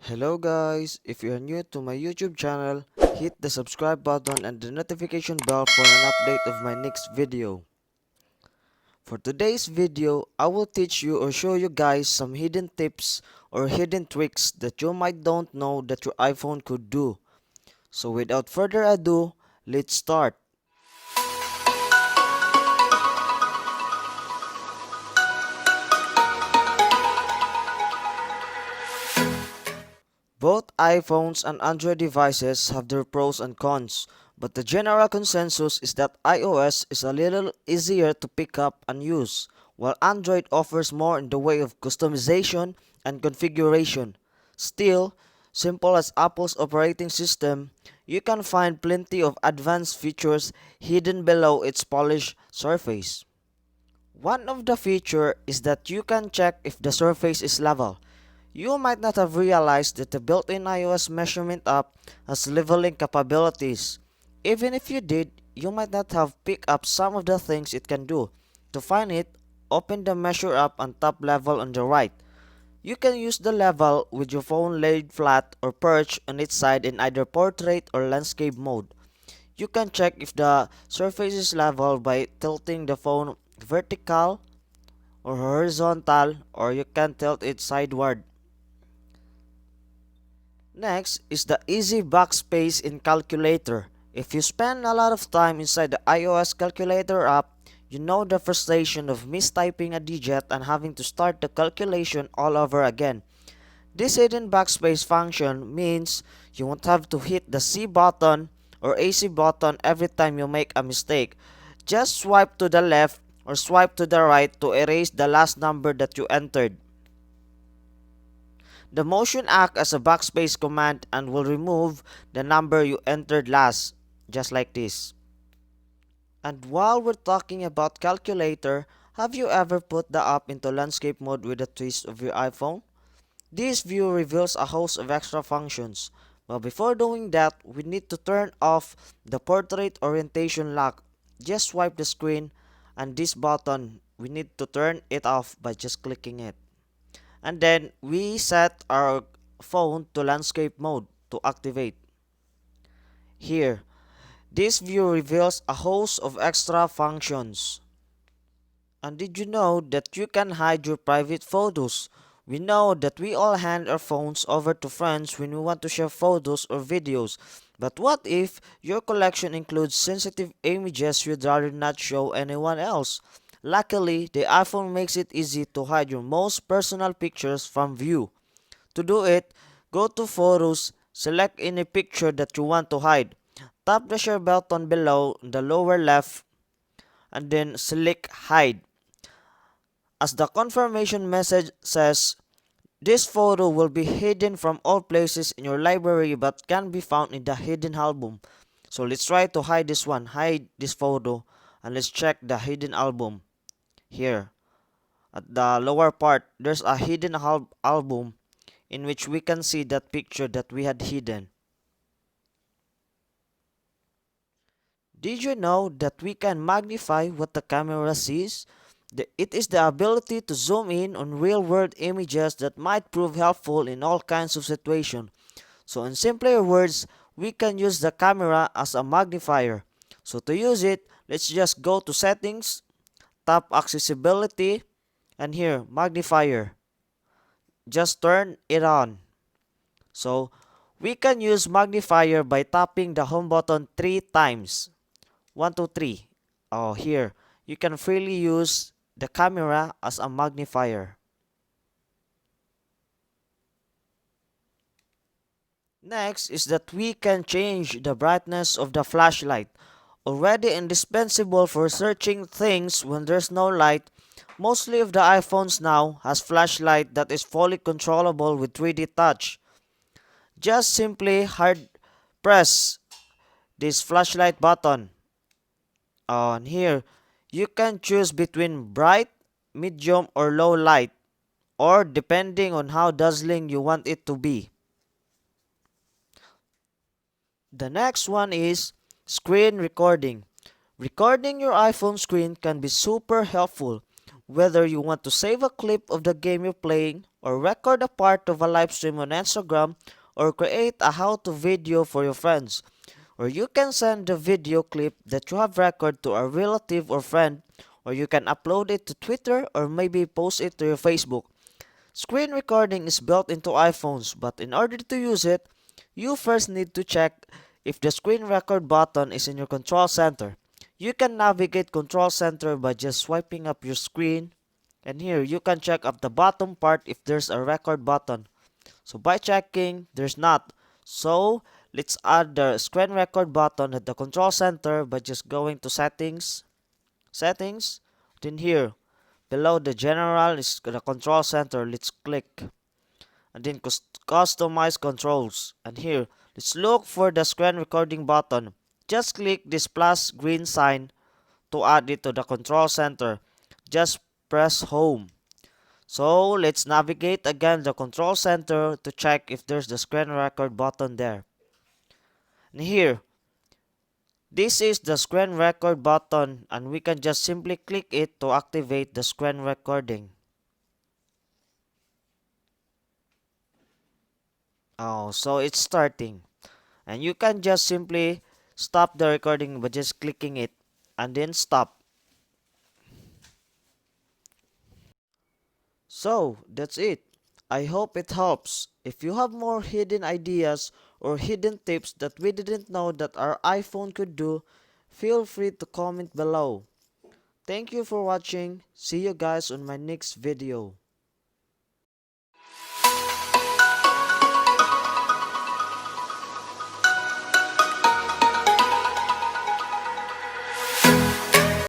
Hello guys, if you are new to my YouTube channel, hit the subscribe button and the notification bell for an update of my next video. For today's video, I will teach you or show you guys some hidden tips or hidden tricks that you might don't know that your iPhone could do. So without further ado, let's start. Both iPhones and Android devices have their pros and cons, but the general consensus is that iOS is a little easier to pick up and use, while Android offers more in the way of customization and configuration. Still, simple as Apple's operating system, you can find plenty of advanced features hidden below its polished surface. One of the features is that you can check if the surface is level. You might not have realized that the built-in iOS measurement app has leveling capabilities. Even if you did, you might not have picked up some of the things it can do. To find it, open the measure app on top level on the right. You can use the level with your phone laid flat or perched on its side in either portrait or landscape mode. You can check if the surface is level by tilting the phone vertical or horizontal, or you can tilt it sideward. Next is the easy backspace in calculator. If you spend a lot of time inside the iOS calculator app, you know the frustration of mistyping a digit and having to start the calculation all over again. This hidden backspace function means you won't have to hit the C button or AC button every time you make a mistake. Just swipe to the left or swipe to the right to erase the last number that you entered. The motion acts as a backspace command and will remove the number you entered last, just like this. And while we're talking about calculator, have you ever put the app into landscape mode with a twist of your iPhone? This view reveals a host of extra functions, but before doing that, we need to turn off the portrait orientation lock. Just swipe the screen, and this button, we need to turn it off by just clicking it. And then we set our phone to landscape mode to activate. Here, this view reveals a host of extra functions. And did you know that you can hide your private photos? We know that we all hand our phones over to friends when we want to share photos or videos. But what if your collection includes sensitive images you'd rather not show anyone else? Luckily, the iPhone makes it easy to hide your most personal pictures from view. To do it, go to Photos, select any picture that you want to hide. Tap the share button below in the lower left and then select Hide. As the confirmation message says, this photo will be hidden from all places in your library but can be found in the hidden album. So let's try to hide this one, hide this photo, and let's check the hidden album. Here, at the lower part, there's a hidden album in which we can see that picture that we had hidden. Did you know that we can magnify what the camera sees? It is the ability to zoom in on real-world images that might prove helpful in all kinds of situations. So in simpler words, we can use the camera as a magnifier. So to use it, let's just go to Settings, tap Accessibility, and here, Magnifier. Just turn it on. So we can use magnifier by tapping the home button 3 times. 1, 2, 3. Oh, here. You can freely use the camera as a magnifier. Next is that we can change the brightness of the flashlight. Already indispensable for searching things when there's no light, mostly of the iPhones now has flashlight that is fully controllable with 3D touch. Just simply hard press this flashlight button. On here, you can choose between bright, medium, or low light, or depending on how dazzling you want it to be. The next one is screen recording. Recording your iPhone screen can be super helpful, whether you want to save a clip of the game you're playing or record a part of a live stream on Instagram, or create a how-to video for your friends. Or you can send the video clip that you have recorded to a relative or friend, or you can upload it to Twitter or maybe post it to your Facebook. Screen recording is built into iPhones, but in order to use it, you first need to check if the screen record button is in your control center. You can navigate control center by just swiping up your screen, and here you can check up the bottom part if there's a record button. So by checking, there's not. So let's add the screen record button at the control center by just going to settings, then here below the general is the control center. Let's click and then customize controls, and here let's look for the screen recording button. Just click this plus green sign to add it to the control center. Just press home. So let's navigate again the control center to check if there's the screen record button there. And here, this is the screen record button, and we can just simply click it to activate the screen recording. Oh, so it's starting. And you can just simply stop the recording by just clicking it and then stop. So that's it. I hope it helps. If you have more hidden ideas or hidden tips that we didn't know that our iPhone could do, feel free to comment below. Thank you for watching. See you guys on my next video.